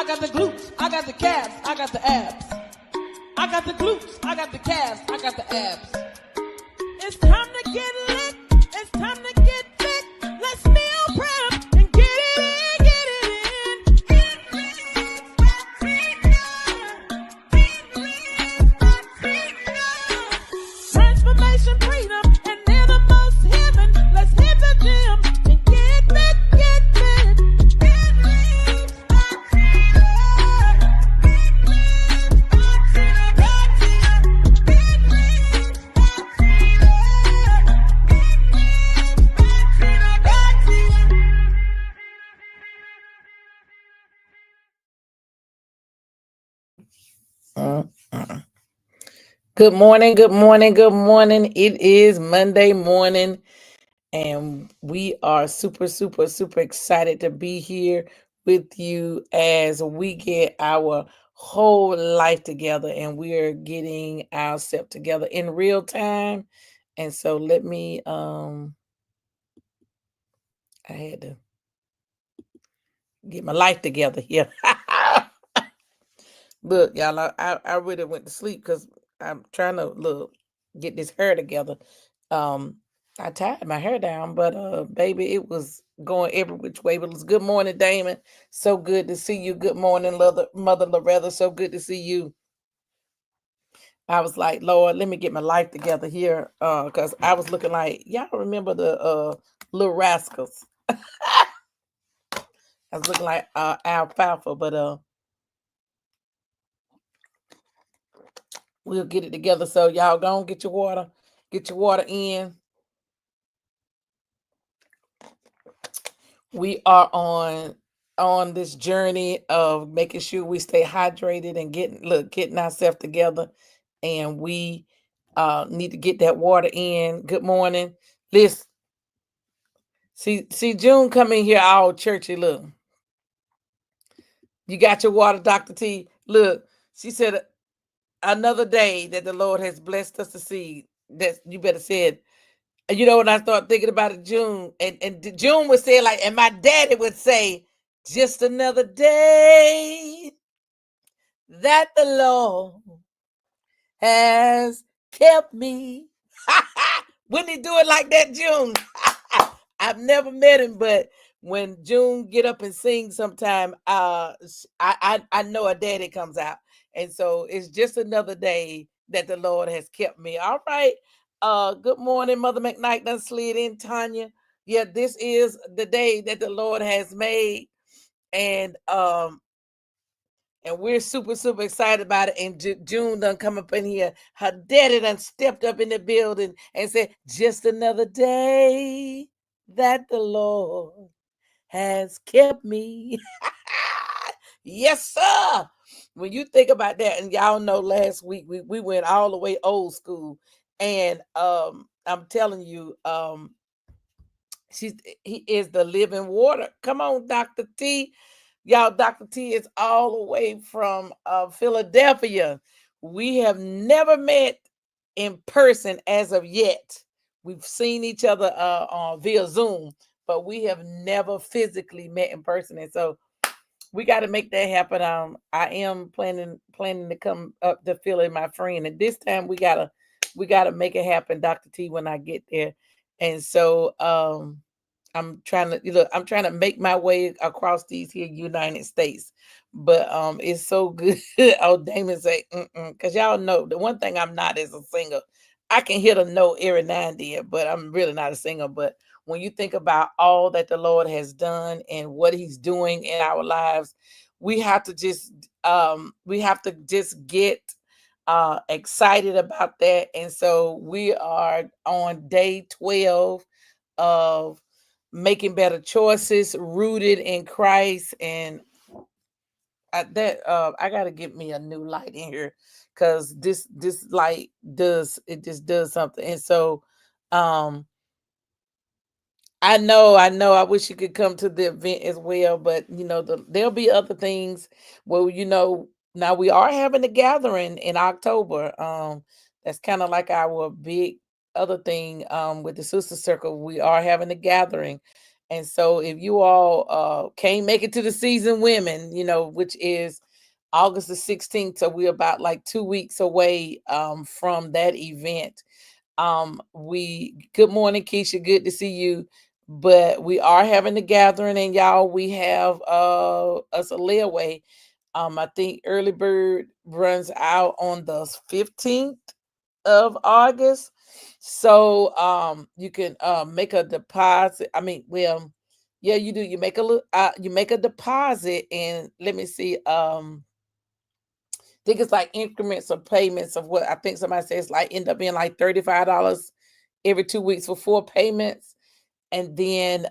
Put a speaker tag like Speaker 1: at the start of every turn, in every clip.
Speaker 1: I got the glutes, I got the calves, I got the abs. I got the glutes, I got the calves, I got the abs. It's time to get lit, it's time to get fit. Let's meal prep and get it in, get it in. Transformation, freedom, and they're the most heaven. Let's hit the gym and get fit, get fit. Good morning, good morning, good morning. It is Monday morning, and we are super excited to be here with you as we get our whole life together, and we're getting ourselves together in real time. And so let me I had to get my life together here. Look, y'all, I really went to sleep because I'm trying to get this hair together. I tied my hair down, but baby, it was going every which way. But it was good morning, Damon. So good to see you. Good morning, Mother Loretta. So good to see you. I was like, Lord, let me get my life together here. Because I was looking like, y'all remember the Little Rascals. I was looking like alfalfa, but we'll get it together. So y'all go and get your water in. We are on this journey of making sure we stay hydrated and getting ourselves together, and we need to get that water in. Good morning. Listen, see June come in here all churchy. Look, you got your water, Dr. T. Look, she said another day that the Lord has blessed us to see. That you better say it. You know, when I start thinking about it, June, and June would say like, and my daddy would say, just another day that the Lord has kept me. Wouldn't he do it like that, June? I've never met him, but when June get up and sing sometime, I know a daddy comes out. And so it's just another day that the Lord has kept me. All right. Good morning, Mother McKnight done slid in, Tanya. Yeah, this is the day that the Lord has made. And we're super excited about it. And June done come up in here. Her daddy done stepped up in the building and said, just another day that the Lord has kept me. Yes, sir. When you think about that, and y'all know last week we went all the way old school. And I'm telling you, he is the living water. Come on, Dr. T. Y'all, Dr. T is all the way from Philadelphia. We have never met in person as of yet. We've seen each other via Zoom, but we have never physically met in person. And so we got to make that happen. I am planning to come up to Philly, my friend, and this time we gotta make it happen, Dr. T, when I get there. And so I'm trying to make my way across these here United States, but it's so good. Oh, Damon say, because y'all know the one thing I'm not is a singer. I can hit a note every now and then, but I'm really not a singer. But when you think about all that the Lord has done and what He's doing in our lives, we have to just get excited about that. And so we are on day 12 of making better choices, rooted in Christ. And I got to get me a new light in here, because this light just does something. And so I know. I wish you could come to the event as well, but there'll be other things. Well, now we are having a gathering in October. That's kind of like our big other thing with the Sister Circle. We are having a gathering, And so if you all can't make it to the season women, which is August the 16th, so we're about like 2 weeks away from that event. Good morning, Keisha, good to see you. But we are having the gathering, and y'all, we have us a layaway. I think early bird runs out on the 15th of August. So you can make a deposit. I mean, well, yeah, you do. You make a deposit, and let me see. I think it's like increments of payments of what I think somebody says like end up being like $35 every 2 weeks for 4 payments. And then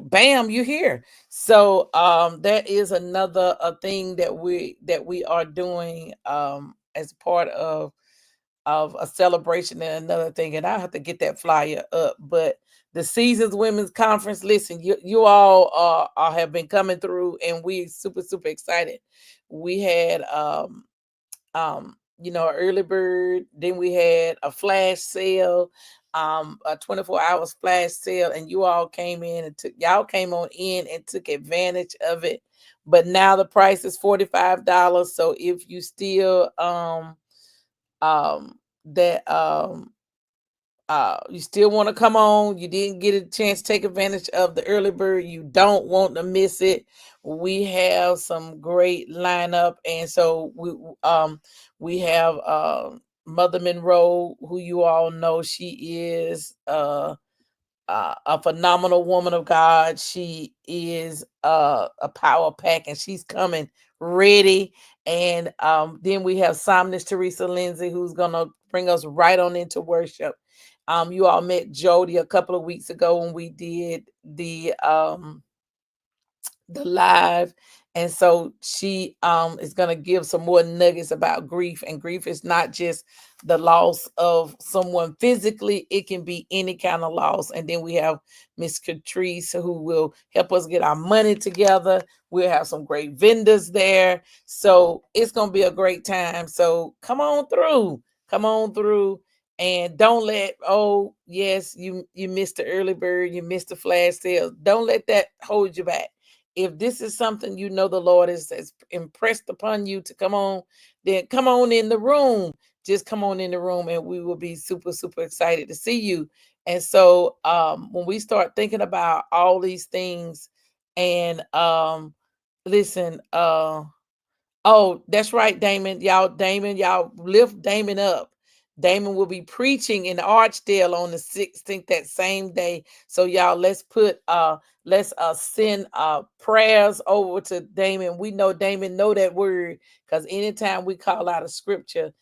Speaker 1: bam, you're here. So that is another thing that we are doing as part of a celebration and another thing. And I have to get that flyer up. But the Seasons Women's Conference, listen, you all have been coming through, and we super, super excited. We had early bird, then we had a flash sale, a 24 hours flash sale, and you all came in and y'all came on in and took advantage of it. But now the price is $45. So if you still that you still want to come on, you didn't get a chance to take advantage of the early bird, you don't want to miss it. We have some great lineup, and so we have Mother Monroe, who you all know. She is a phenomenal woman of God. She is a power pack, and she's coming ready. And then we have Psalmist Teresa Lindsay, who's gonna bring us right on into worship. You all met Jody a couple of weeks ago when we did the live, and so she is going to give some more nuggets about grief. And grief is not just the loss of someone physically, it can be any kind of loss. And then we have Miss Catrice, who will help us get our money together. We'll have some great vendors there, so it's going to be a great time. So come on through, and don't let, oh yes, you missed the early bird, you missed the flash sale, don't let that hold you back. If this is something the Lord has impressed upon you to come on, then come on in the room. Just come on in the room, and we will be super, super excited to see you. And so when we start thinking about all these things, and listen, oh, that's right, Damon. Y'all lift Damon up. Damon will be preaching in Archdale on the 16th, that same day. So y'all, let's send prayers over to Damon. We know Damon know that word, because anytime we call out a scripture,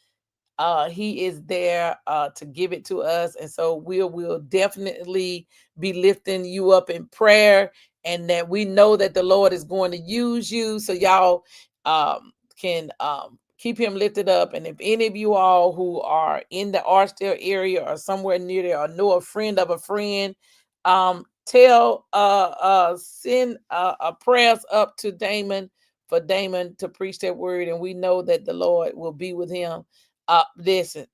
Speaker 1: he is there to give it to us. And so we'll definitely be lifting you up in prayer, and that we know that the Lord is going to use you. So y'all can keep him lifted up. And if any of you all who are in the Archdale area or somewhere near there, or know a friend of a friend, send prayers up to Damon, for Damon to preach that word. And we know that the Lord will be with him. Listen,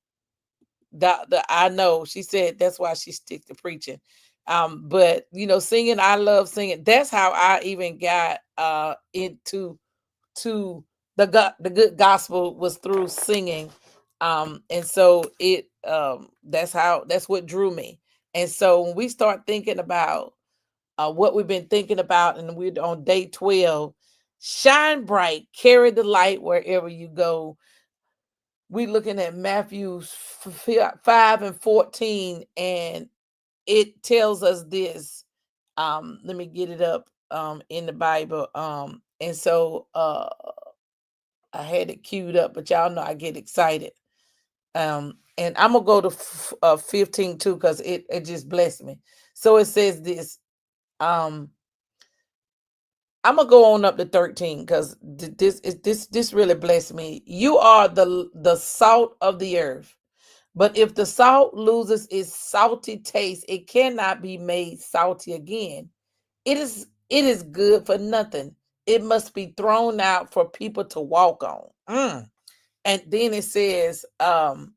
Speaker 1: I know she said that's why she stick to preaching. But singing, I love singing. That's how I even got into the good gospel, was through singing. And so that's what drew me. And so when we start thinking about what we've been thinking about, and we're on day 12, shine bright, carry the light wherever you go. We're looking at Matthew 5:14, and it tells us this. Let me get it up in the Bible. And so I had it queued up, but y'all know I get excited. And I'm gonna go to 15 too, because it just blessed me. So it says this. I'm gonna go on up to 13, because this really blessed me. You are the salt of the earth. But if the salt loses its salty taste, it cannot be made salty again. It is good for nothing. It must be thrown out for people to walk on. And then it says, um,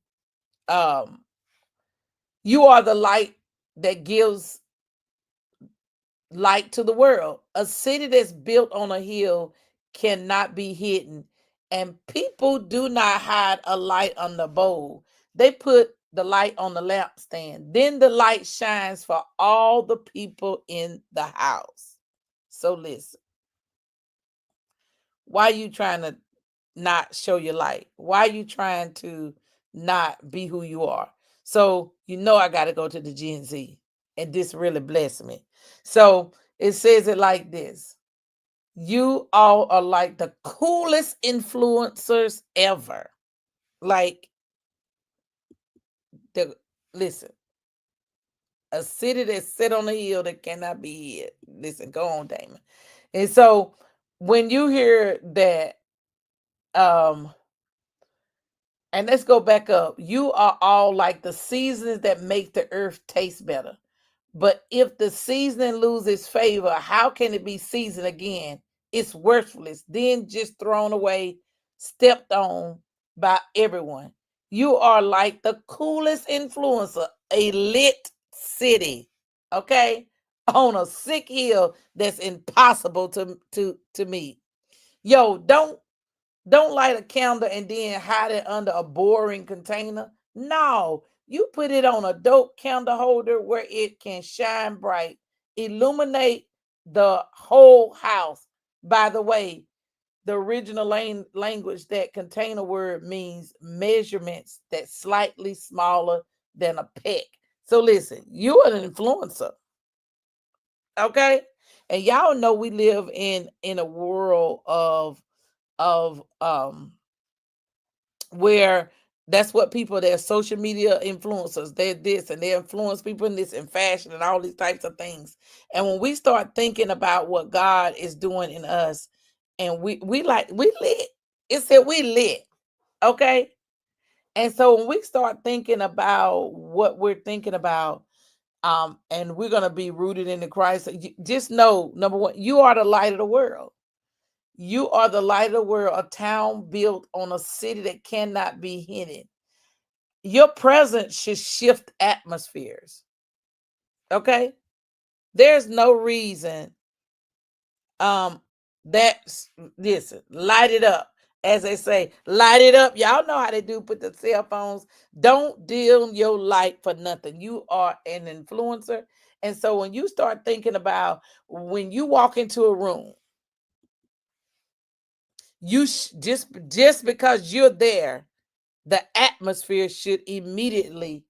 Speaker 1: you are the light that gives light to the world. A city that's built on a hill cannot be hidden. And people do not hide a light on the bowl. They put the light on the lampstand. Then the light shines for all the people in the house. So listen, why are you trying to not show your light? Why are you trying to not be who you are? So I got to go to the Gen Z, and this really blessed me. So it says it like this: you all are like the coolest influencers ever. Like listen, a city that's set on a hill that cannot be hid. Listen, go on, Damon. And so when you hear that, and let's go back up. You are all like the seasons that make the earth taste better. But if the seasoning loses favor, how can it be seasoned again? It's worthless, then just thrown away, stepped on by everyone. You are like the coolest influencer, a lit city, okay, on a sick hill that's impossible to meet. Yo, don't light a candle and then hide it under a boring container. No, you put it on a dope candle holder where it can shine bright, illuminate the whole house. By the way, the original language, that container word means measurements that's slightly smaller than a peck. So listen, you're an influencer, okay? And y'all know we live in a world of where that's what people, they're social media influencers, they're this and they influence people in this and fashion and all these types of things. And when we start thinking about what God is doing in us, and we lit, it said we lit, okay? And so when we start thinking about what we're thinking about, and we're going to be rooted in the Christ, just know, number one, you are the light of the world. You are the light of the world, a town built on a city that cannot be hidden. Your presence should shift atmospheres. Okay? There's no reason that's listen, light it up. As they say, light it up. Y'all know how they do, put the cell phones. Don't dim your light for nothing. You are an influencer. And so when you start thinking about when you walk into a room, you just because you're there, the atmosphere should immediately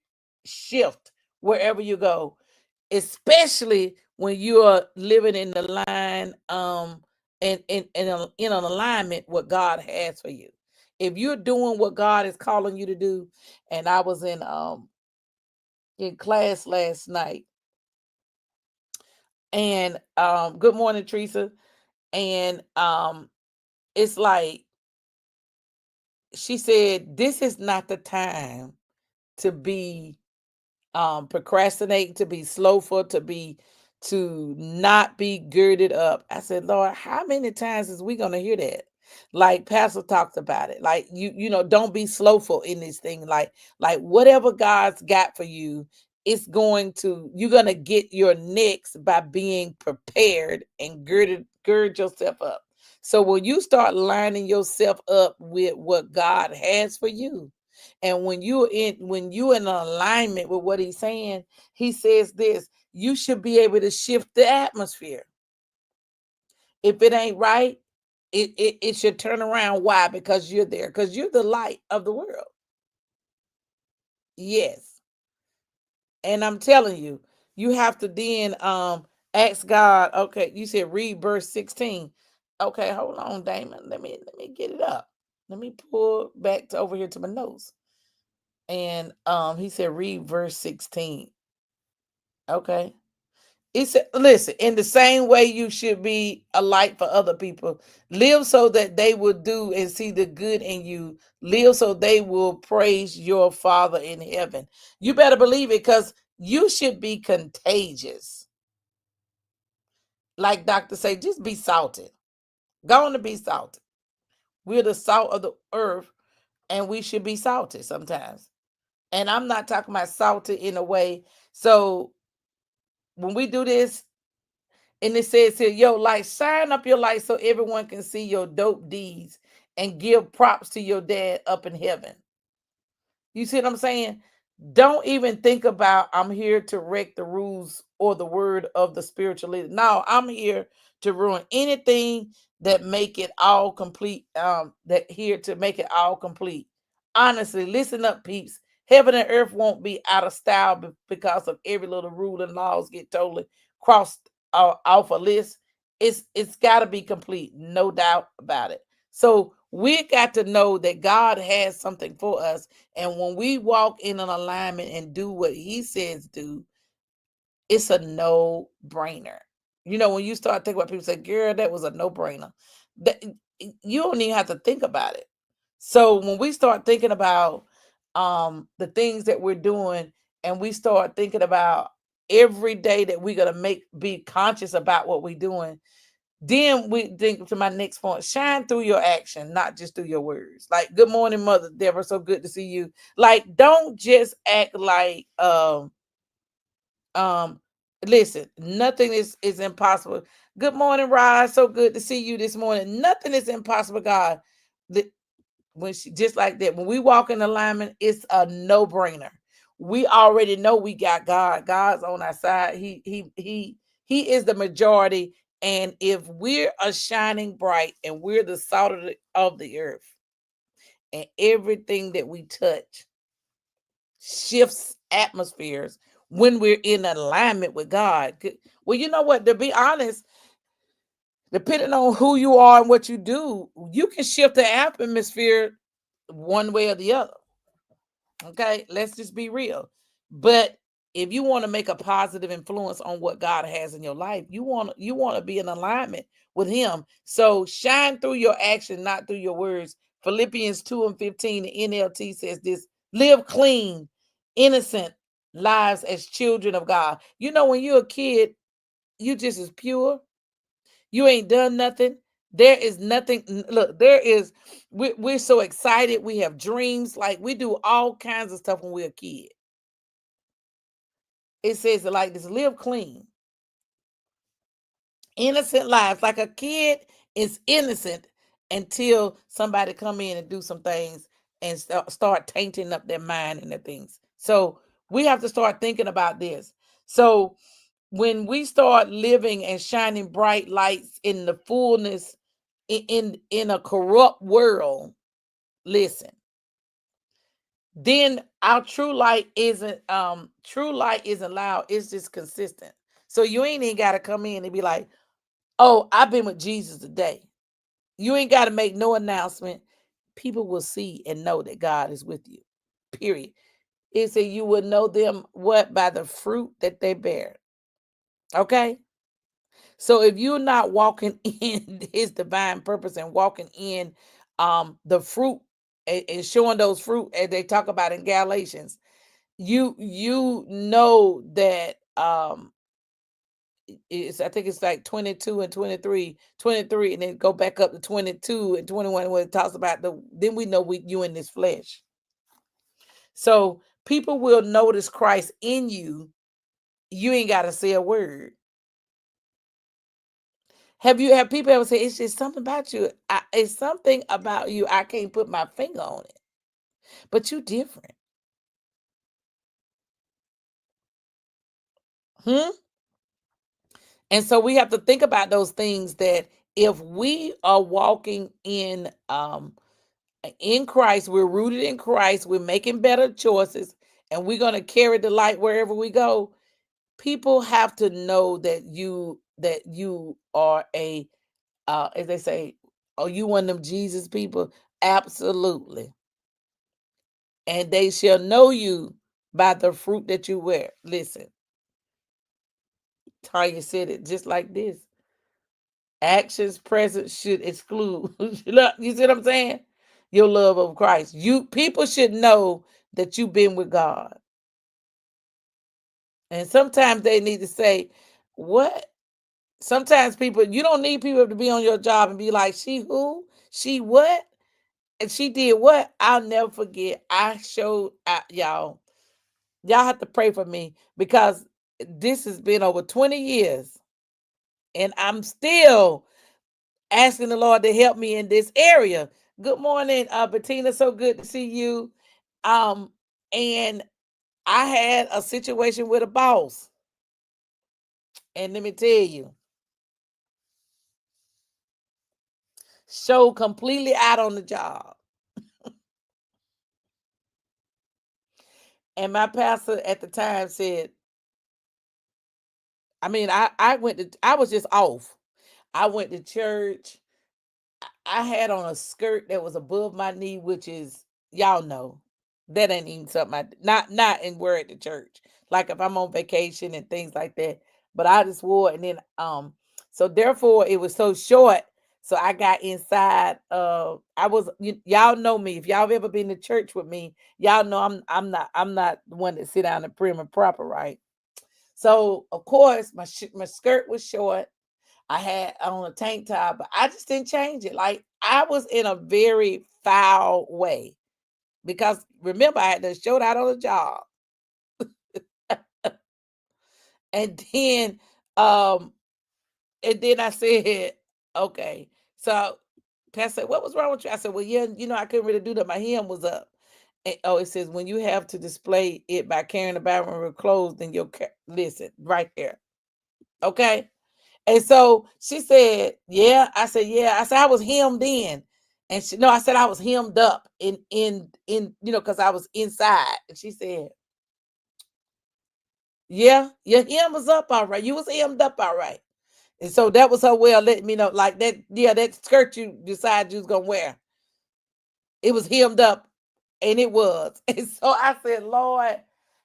Speaker 1: shift wherever you go, especially when you are living in the line, and in an alignment what God has for you. If you're doing what God is calling you to do, and I was in class last night, and good morning, Teresa, and it's like she said, this is not the time to be procrastinating, to be slowful, to not be girded up. I said, Lord, how many times is we gonna hear that? Like Pastor talked about it. Like don't be slowful in this thing. Like whatever God's got for you, you're gonna get your next by being prepared and gird yourself up. So when you start lining yourself up with what God has for you, and when you in alignment with what he's saying, he says this: you should be able to shift the atmosphere. If it ain't right, it should turn around. Why? Because you're there, because you're the light of the world. Yes. And I'm telling you, you have to then ask God. Okay, you said read verse 16. Okay, hold on, Damon. Let me get it up. Let me pull back to over here to my notes. And he said read verse 16. Okay. He said, listen, in the same way you should be a light for other people. Live so that they will do and see the good in you. Live so they will praise your Father in heaven. You better believe it, because you should be contagious. Like doctors say, just be salted. Go on to be salted. We're the salt of the earth, and we should be salted sometimes. And I'm not talking about salted in a way. So when we do this, And it says here, yo, light, shine up your light so everyone can see your dope deeds and give props to your dad up in heaven. You see what I'm saying? Don't even think about I'm here to wreck the rules or the word of the spiritual leader. No, I'm here to ruin anything that make it all complete. That here to make it all complete. Honestly, listen up, peeps. Heaven and earth won't be out of style because of every little rule and laws get totally crossed off a list. It's got to be complete, no doubt about it. So we got to know that God has something for us, and when we walk in an alignment and do what He says do, it's a no brainer. You know, when you start thinking about people say, "Girl, that was a no brainer," that you don't even have to think about it. So when we start thinking about the things that we're doing, and we start thinking about every day that we're gonna be conscious about what we're doing, then we think to my next point, shine through your action, not just through your words. Like, good morning, Mother Deborah. So good to see you. Like, don't just act like um listen, nothing is impossible. Good morning, Rod. So good to see you this morning. Nothing is impossible, God. The, when she just like that, when we walk in alignment, it's a no-brainer. We already know we got God. God's on our side. He is the majority. And if we're a shining bright and we're the salt of the earth, and everything that we touch shifts atmospheres when we're in alignment with God. Well, you know what? To be honest, depending on who you are and what you do, you can shift the atmosphere one way or the other. Okay, let's just be real. But if you want to make a positive influence on what God has in your life, you want to be in alignment with Him. So shine through your action, not through your words. Philippians 2:15, the NLT says this: live clean, innocent lives as children of God. You know, when you're a kid, you just as pure. You ain't done nothing. There is nothing. Look, there is. We're so excited. We have dreams. Like, we do all kinds of stuff when we're a kid. It says it like this: live clean, innocent lives. Like, a kid is innocent until somebody come in and do some things and start tainting up their mind and their things. So we have to start thinking about this. So when we start living and shining bright lights in the fullness in a corrupt world, listen, then our true light isn't loud, it's just consistent. So you ain't even got to come in and be like, oh, I've been with Jesus today. You ain't got to make no announcement. People will see and know that God is with you, period. It said you will know them what? By the fruit that they bear. Okay. So if you're not walking in His divine purpose and walking in the fruit and showing those fruit as they talk about in Galatians, you know that it's, I think it's like 22 and 23, and then go back up to 22 and 21 where it talks about then we know you in this flesh. So people will notice Christ in you. You ain't got to say a word. Have people ever say it's just something about you? It's something about you. I can't put my finger on it, but you different. And so we have to think about those things, that if we are walking in Christ, we're rooted in Christ, we're making better choices, and we're going to carry the light wherever we go. People have to know that you are a as they say, are you one of them Jesus people? Absolutely. And they shall know you by the fruit that you wear. Listen, Tanya said it just like this: actions present should exclude. Look, you see what I'm saying? Your love of Christ. People should know that you've been with God. And sometimes they need to say, what? Sometimes you don't need people to be on your job and be like, she who? She what? And she did what? I'll never forget. Y'all have to pray for me, because this has been over 20 years. And I'm still asking the Lord to help me in this area. Good morning, Bettina. So good to see you. And I had a situation with a boss. And let me tell you, showed completely out on the job. And my pastor at the time said, I was just off. I went to church. I had on a skirt that was above my knee, which is, y'all know, that ain't even something not in wear at the church. Like if I'm on vacation and things like that. But I just wore it, and then so therefore it was so short. So I got inside. Y'all know me. If y'all have ever been to church with me, y'all know I'm not the one that sit down and prim and proper, right? So of course my skirt was short. I had on a tank top, but I just didn't change it. Like I was in a very foul way because remember I had to show that on the job. And then um I said, okay. So Pastor said, what was wrong with you? I said, well, yeah, I couldn't really do that. My hem was up. And, it says when you have to display it by carrying the Bible with clothes, then listen right there. Okay. And so she said, yeah. I said, yeah. I said, I was hemmed in. And no, I said I was hemmed up in because I was inside. And she said, yeah, your hem was up all right. You was hemmed up all right. And so that was her way of letting me know, like that, yeah, that skirt you decided you was gonna wear. It was hemmed up, and it was. And so I said, Lord,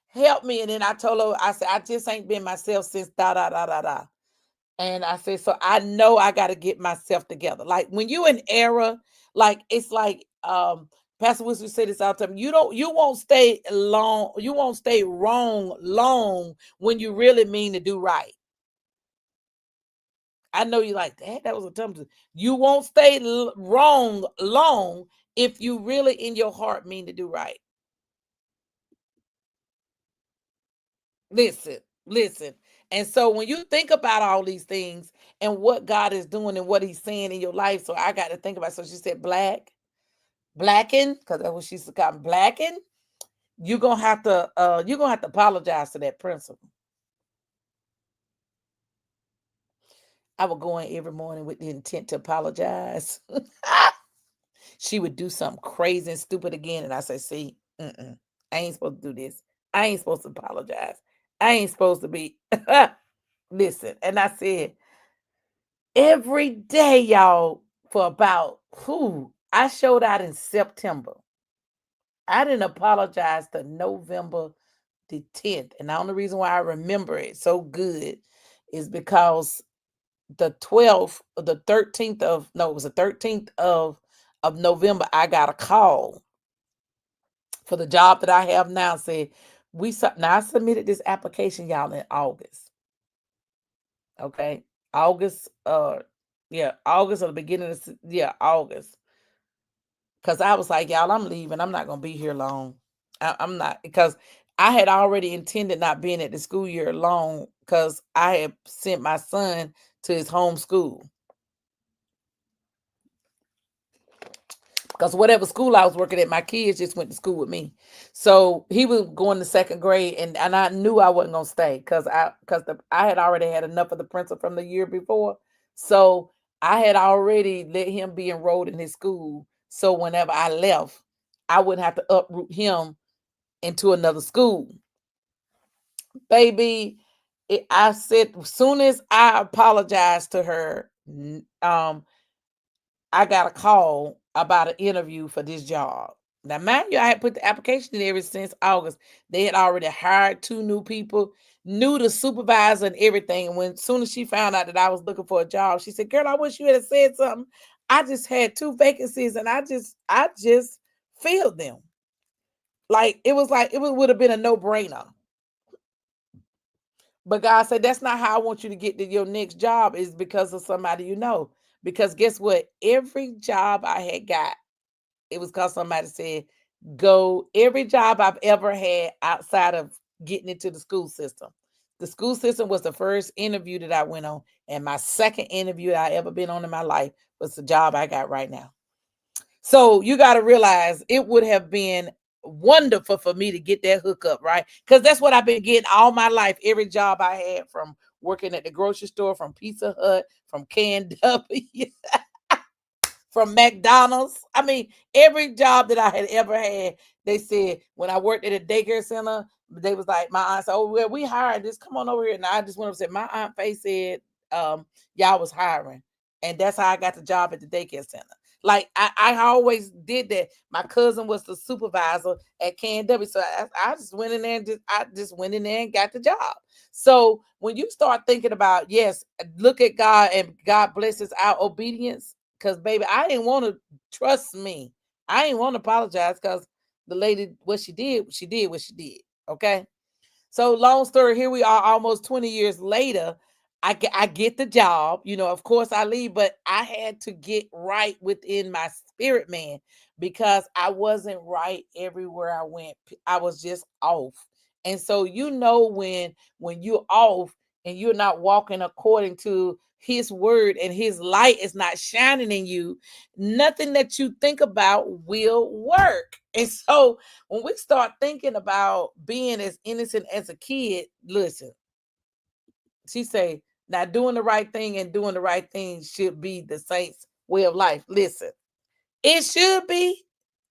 Speaker 1: help me. And then I told her, I said, I just ain't been myself since da da da da da. And I said, so I know I got to get myself together. Like when you in error, like it's like Pastor Wilson said this all the time. You won't stay wrong long when you really mean to do right. I know you like that. That was a tough. You won't stay wrong long if you really in your heart mean to do right. Listen. And so when you think about all these things and what God is doing and what he's saying in your life, so I got to think about, so she said blacken, because that's what she's got, blacken. You're gonna have to apologize to that principal. I would go in every morning with the intent to apologize. She would do something crazy and stupid again, and I say, see, I ain't supposed to do this. I ain't supposed to apologize. I ain't supposed to be listen. And I said, every day, y'all, for about I showed out in September. I didn't apologize to November the 10th. And the only reason why I remember it so good is because the 12th or the 13th of no, it was the 13th of November, I got a call for the job that I have now. Said now I submitted this application, y'all, in August. Okay. August, August or the beginning of August. Because I was like, y'all, I'm leaving. I'm not gonna be here long. I'm not, because I had already intended not being at the school year long because I had sent my son to his home school. Because whatever school I was working at, my kids just went to school with me. So he was going to second grade, and I knew I wasn't gonna stay because I had already had enough of the principal from the year before. So I had already let him be enrolled in his school. So whenever I left, I wouldn't have to uproot him into another school. Baby, I said as soon as I apologized to her, I got a call about an interview for this job. Now, mind you, I had put the application in ever since August. They had already hired 2 new people, knew the supervisor and everything. And when soon as she found out that I was looking for a job, she said, "Girl, I wish you had said something. I just had 2 vacancies and I just filled them." Like it would have been a no-brainer. But God said, that's not how I want you to get to your next job, is because of somebody you know. Because guess what? Every job I had got, it was because somebody said, go. Every job I've ever had outside of getting into the school system, The school system was the first interview that I went on, and my second interview I ever been on in my life was the job I got right now. So you got to realize it would have been wonderful for me to get that hookup, right? Because that's what I've been getting all my life. Every job I had, from working at the grocery store, from Pizza Hut, from KW, from McDonald's. I mean, every job that I had ever had, they said when I worked at a daycare center, they was like, my aunt said, "Oh, well, we hired this. Come on over here." And I just went up and said, my aunt Faye said, y'all was hiring. And that's how I got the job at the daycare center. Like I always did that. My cousin was the supervisor at KW. So I just went in there and I just went in there and got the job. So when you start thinking about, yes, look at God and God blesses our obedience. Because baby, I didn't want to, trust me, I didn't want to apologize, because the lady, what she did what she did. Okay. So long story, here we are almost 20 years later. I get the job, of course I leave, but I had to get right within my spirit, man, because I wasn't right everywhere I went. I was just off. And so when you're off and you're not walking according to his word and his light is not shining in you, nothing that you think about will work. And so when we start thinking about being as innocent as a kid, listen, she say, now doing the right thing and doing the right thing should be the saints' way of life. Listen, it should be.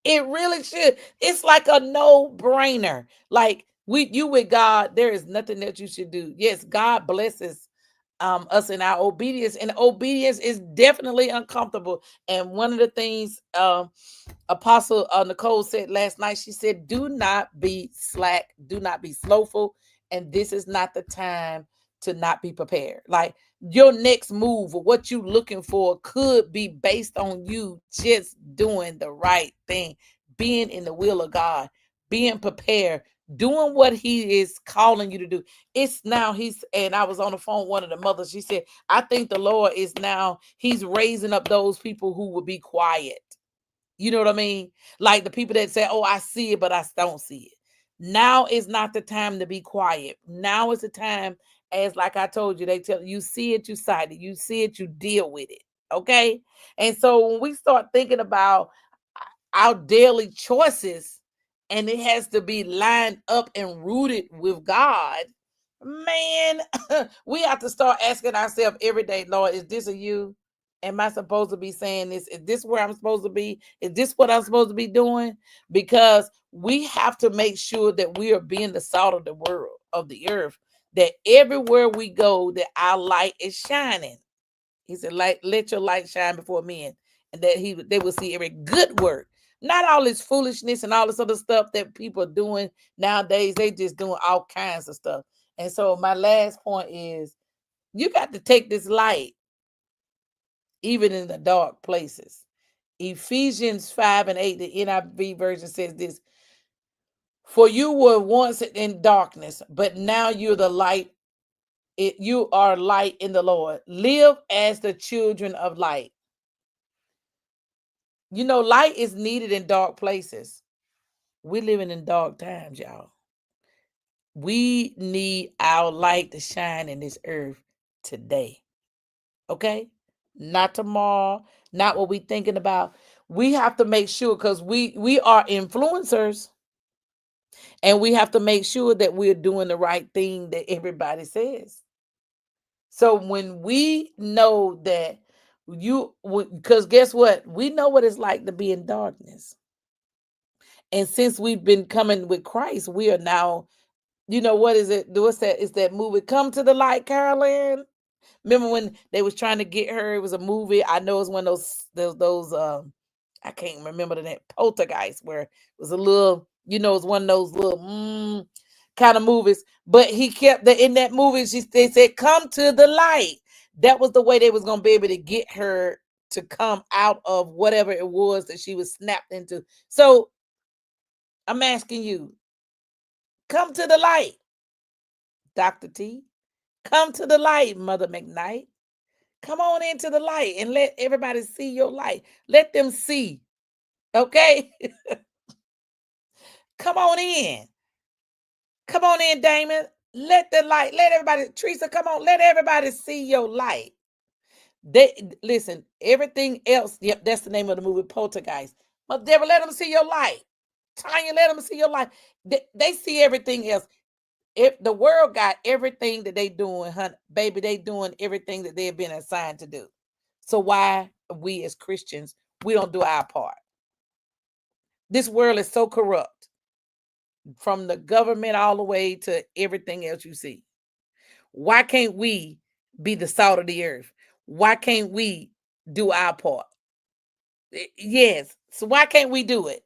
Speaker 1: It really should. It's like a no-brainer. Like you with God, there is nothing that you should do. Yes, God blesses us in our obedience, and obedience is definitely uncomfortable. And one of the things Apostle Nicole said last night, she said, do not be slack, do not be slowful, and this is not the time to not be prepared. Like your next move or what you looking for could be based on you just doing the right thing, being in the will of God, being prepared, doing what he is calling you to do. It's now and I was on the phone with one of the mothers. She said, I think the Lord is now, he's raising up those people who will be quiet. You know what I mean? Like the people that say, oh, I see it, but I don't see it. Now is not the time to be quiet. Now is the time, as like I told you, they tell you, see it, you cite it. You see it, you deal with it. Okay? And so when we start thinking about our daily choices, and it has to be lined up and rooted with God, man, we have to start asking ourselves every day, Lord, is this a you? Am I supposed to be saying this? Is this where I'm supposed to be? Is this what I'm supposed to be doing? Because we have to make sure that we are being the salt of the world, of the earth, that everywhere we go, that our light is shining. He said, let your light shine before men, and that they will see every good work. Not all this foolishness and all this other stuff that people are doing nowadays. They just doing all kinds of stuff. And so my last point is, you got to take this light even in the dark places. Ephesians 5:8, the NIV version says this: for you were once in darkness, but now you're the light. You are light in the Lord. Live as the children of light. Light is needed in dark places. We're living in dark times, y'all. We need our light to shine in this earth today. Okay? Not tomorrow, not what we thinking about. We have to make sure, because we are influencers, and we have to make sure that we're doing the right thing that everybody says. So when we know that because guess what? We know what it's like to be in darkness. And since we've been coming with Christ, we are now, what is it? What's that? Is that movie Come to the Light, Carolyn? Remember when they was trying to get her? It was a movie. I know it's one of those I can't remember the name, Poltergeist, where it was a little, it's one of those little kind of movies. But he kept in that movie, they said, come to the light. That was the way they was gonna be able to get her to come out of whatever it was that she was snapped into. So I'm asking you, come to the light, Dr. T. Come to the light, Mother McKnight. Come on into the light and let everybody see your light. Let them see. Okay? Come on in. Come on in, Damon. Let the light, let everybody, Teresa, come on, let everybody see your light. They listen, everything else, yep, that's the name of the movie, Poltergeist. But Deborah, let them see your light. Tanya, let them see your light. They see everything else. If the world got everything that they doing, honey, baby, they doing everything that they've been assigned to do. So why we as Christians, we don't do our part? This world is so corrupt, from the government all the way to everything else you see. Why can't we be the salt of the earth? Why can't we do our part? Yes. So why can't we do it?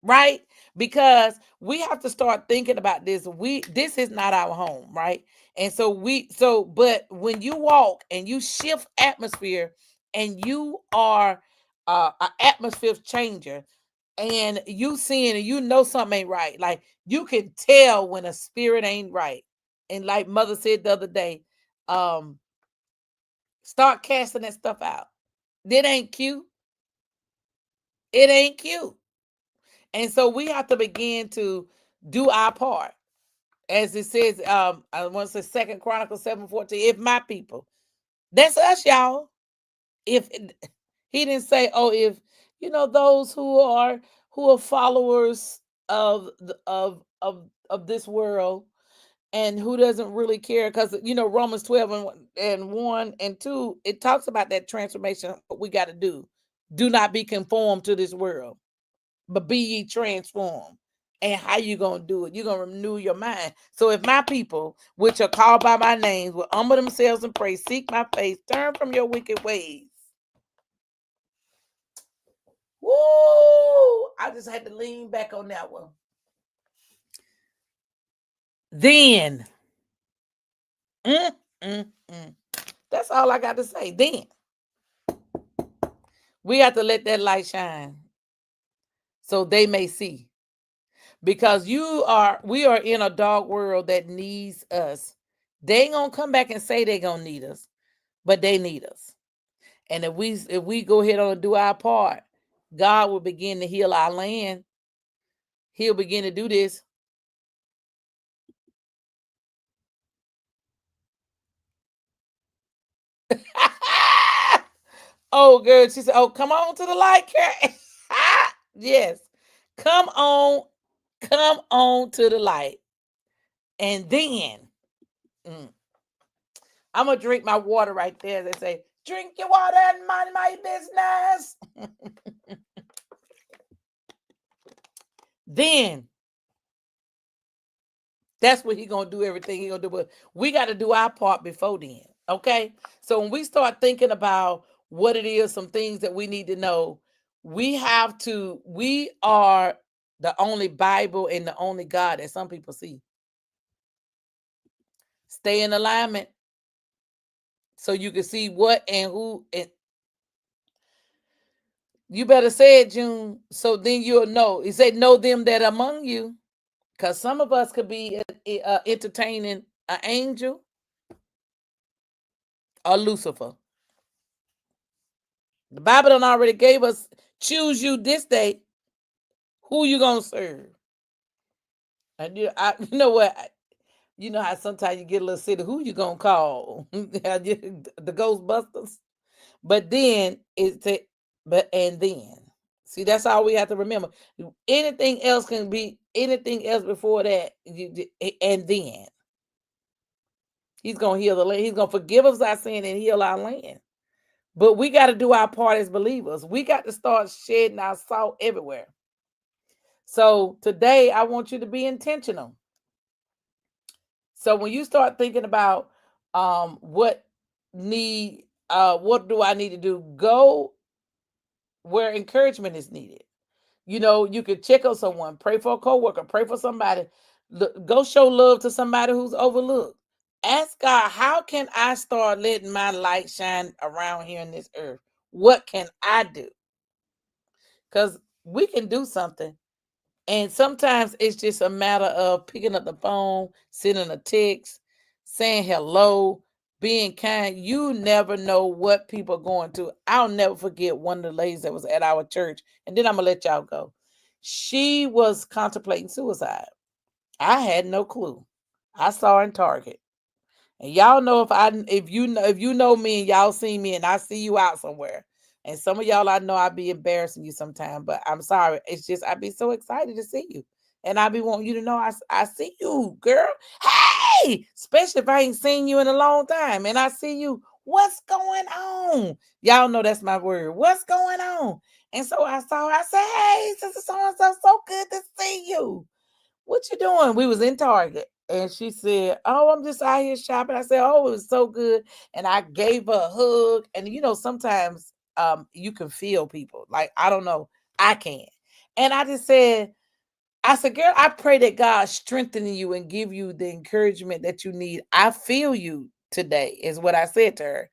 Speaker 1: Right? Because we have to start thinking about this. This is not our home, right? And but when you walk and you shift atmosphere and you are an atmosphere changer, and you seeing and you know something ain't right, like you can tell when a spirit ain't right. And like Mother said the other day, um, start casting that stuff out. That ain't cute. It ain't cute. And so we have to begin to do our part. As it says, I want to say Second Chronicles 7:14. If my people, that's us, y'all. If he didn't say, oh, if those who are followers of of this world, and who doesn't really care, because Romans 12 and 1 and 2, it talks about that transformation. What we got to do not be conformed to this world, but be ye transformed. And how you gonna do it? You're gonna renew your mind. So if my people, which are called by my name, will humble themselves and pray, seek my face, turn from your wicked ways. Woo! I just had to lean back on that one. Then, that's all I got to say. Then we have to let that light shine so they may see. Because we are in a dark world that needs us. They ain't gonna come back and say they're gonna need us, but they need us. And if we go ahead and do our part, God will begin to heal our land. He'll begin to do this. Oh, girl, she said, "Oh, come on to the light, Karen." Yes, come on to the light, and then I'm gonna drink my water right there. They say, "Drink your water and mind my business." Then that's what he's gonna do. Everything he's gonna do, but we got to do our part before then. Okay, so when we start thinking about what it is, some things that we need to know, we are the only Bible and the only God that some people see. Stay in alignment so you can see what and who, and you better say it, June, so then you'll know. He said, know them that are among you, because some of us could be entertaining an angel or Lucifer. The Bible done already gave us, choose you this day who you gonna serve. And you know what? You know how sometimes you get a little silly. Who you gonna call? The Ghostbusters. But then and then. See, that's all we have to remember. Anything else can be anything else before that. And then he's gonna heal the land. He's gonna forgive us our sin and heal our land. But we got to do our part as believers. We got to start shedding our salt everywhere. So today, I want you to be intentional. So when you start thinking about what do I need to do, go where encouragement is needed. You could check on someone, pray for a coworker, pray for somebody. Go show love to somebody who's overlooked. Ask God, how can I start letting my light shine around here in this earth? What can I do? Because we can do something. And sometimes it's just a matter of picking up the phone, sending a text, saying hello, being kind. You never know what people are going through. I'll never forget one of the ladies that was at our church, and then I'm going to let y'all go. She was contemplating suicide. I had no clue. I saw her in Target. And y'all know if you know me and y'all see me and I see you out somewhere. And some of y'all I know I be embarrassing you sometime, but I'm sorry. It's just I be so excited to see you. And I be wanting you to know I see you, girl. Hey, especially if I ain't seen you in a long time and I see you. What's going on? Y'all know that's my word. What's going on? And so I saw her. I said, hey, Sister So-and-so, so good to see you. What you doing? We was in Target. And she said, oh, I'm just out here shopping. I said, oh, it was so good. And I gave her a hug. And sometimes you can feel people. Like, I don't know. I can. And I said, girl, I pray that God strengthen you and give you the encouragement that you need. I feel you today, is what I said to her.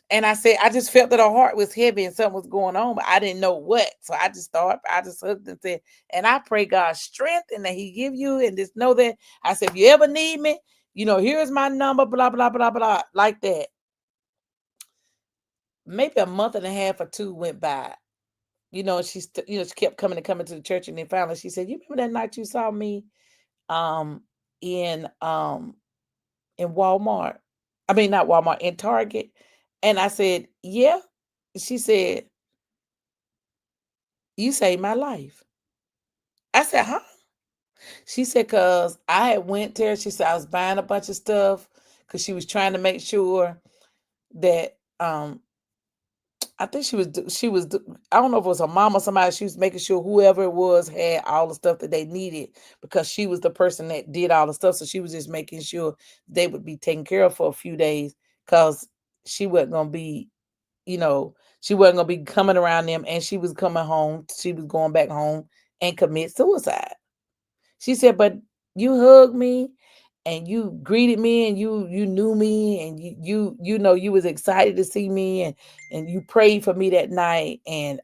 Speaker 1: And I said, I just felt that her heart was heavy and something was going on, but I didn't know what. So I just hugged and said, and I pray God's strength and that he give you, and just know that. I said, if you ever need me, here's my number, blah, blah, blah, blah, like that. Maybe a month and a half or two went by. She kept coming to the church, and then finally she said, you remember that night you saw me in Walmart? I mean, not Walmart, in Target. And I said, yeah. She said, you saved my life. I said, huh? She said, because I had went there. She said, I was buying a bunch of stuff because she was trying to make sure that, I think she was, I don't know if it was her mom or somebody. She was making sure whoever it was had all the stuff that they needed, because she was the person that did all the stuff. So she was just making sure they would be taken care of for a few days, because she wasn't going to be, she wasn't going to be coming around them, and she was coming home. She was going back home and commit suicide. She said, but you hugged me and you greeted me and you knew me, and you was excited to see me, and you prayed for me that night, and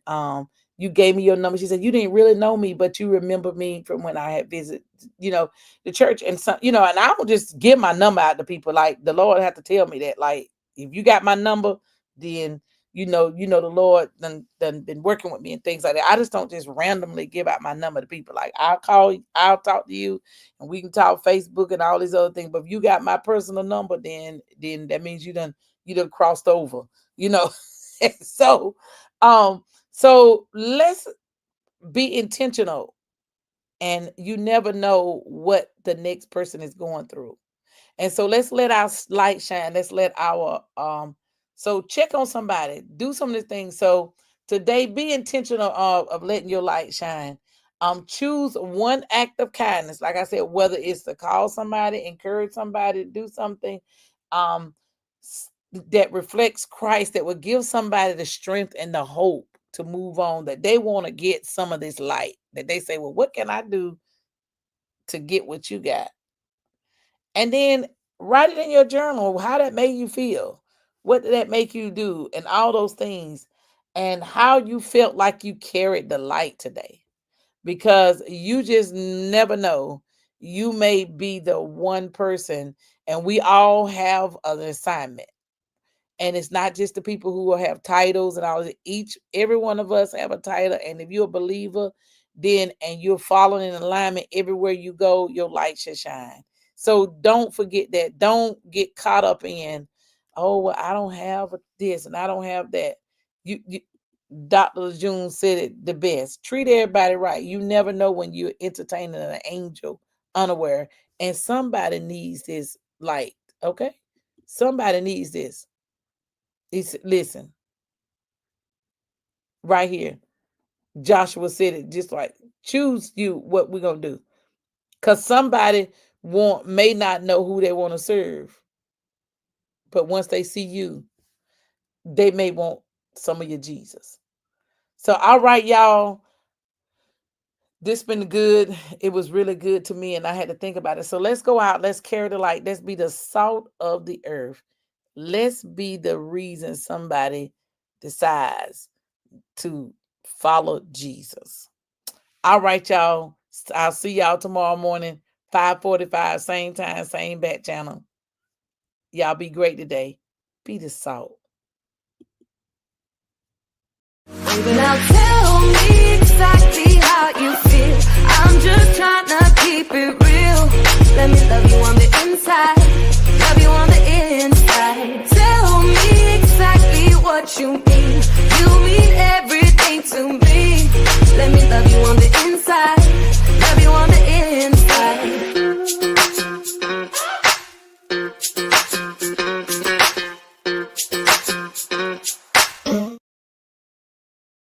Speaker 1: you gave me your number. She said, you didn't really know me, but you remember me from when I had visited, the church. And some, and I don't just give my number out to people. Like, the Lord had to tell me that, like, if you got my number, then the Lord done been working with me and things like that. I just don't just randomly give out my number to people. Like, I'll call you, I'll talk to you, and we can talk Facebook and all these other things. But if you got my personal number, then that means you done crossed over, So so let's be intentional, and you never know what the next person is going through. And so let's let our light shine. Let's let our so check on somebody, do some of the things. So today, be intentional of letting your light shine. Choose one act of kindness. Like I said, whether it's to call somebody, encourage somebody, do something that reflects Christ, that will give somebody the strength and the hope to move on, that they want to get some of this light, that they say, well, what can I do to get what you got? And then write it in your journal, how that made you feel. What did that make you do? And all those things. And how you felt like you carried the light today. Because you just never know. You may be the one person, and we all have an assignment. And it's not just the people who will have titles and all. Every one of us have a title. And if you're a believer, then, and you're following in alignment, everywhere you go, your light should shine. So don't forget that. Don't get caught up in, oh, well, I don't have this and I don't have that. Dr. June said it the best. Treat everybody right. You never know when you're entertaining an angel unaware, and somebody needs this light. Okay? Somebody needs this. Listen, right here. Joshua said it just like, choose you what we're going to do. Because somebody may not know who they want to serve. But once they see you, they may want some of your Jesus. So, all right, y'all. This been good. It was really good to me, and I had to think about it. So let's go out. Let's carry the light. Let's be the salt of the earth. Let's be the reason somebody decides to follow Jesus. All right, y'all. I'll see y'all tomorrow morning, 5:45, same time, same back channel. Y'all be great today. Be the salt. Now tell me exactly how you feel.
Speaker 2: I'm just trying to keep it real. Let me love you on the inside, love you on the inside. Tell me exactly what you mean. You mean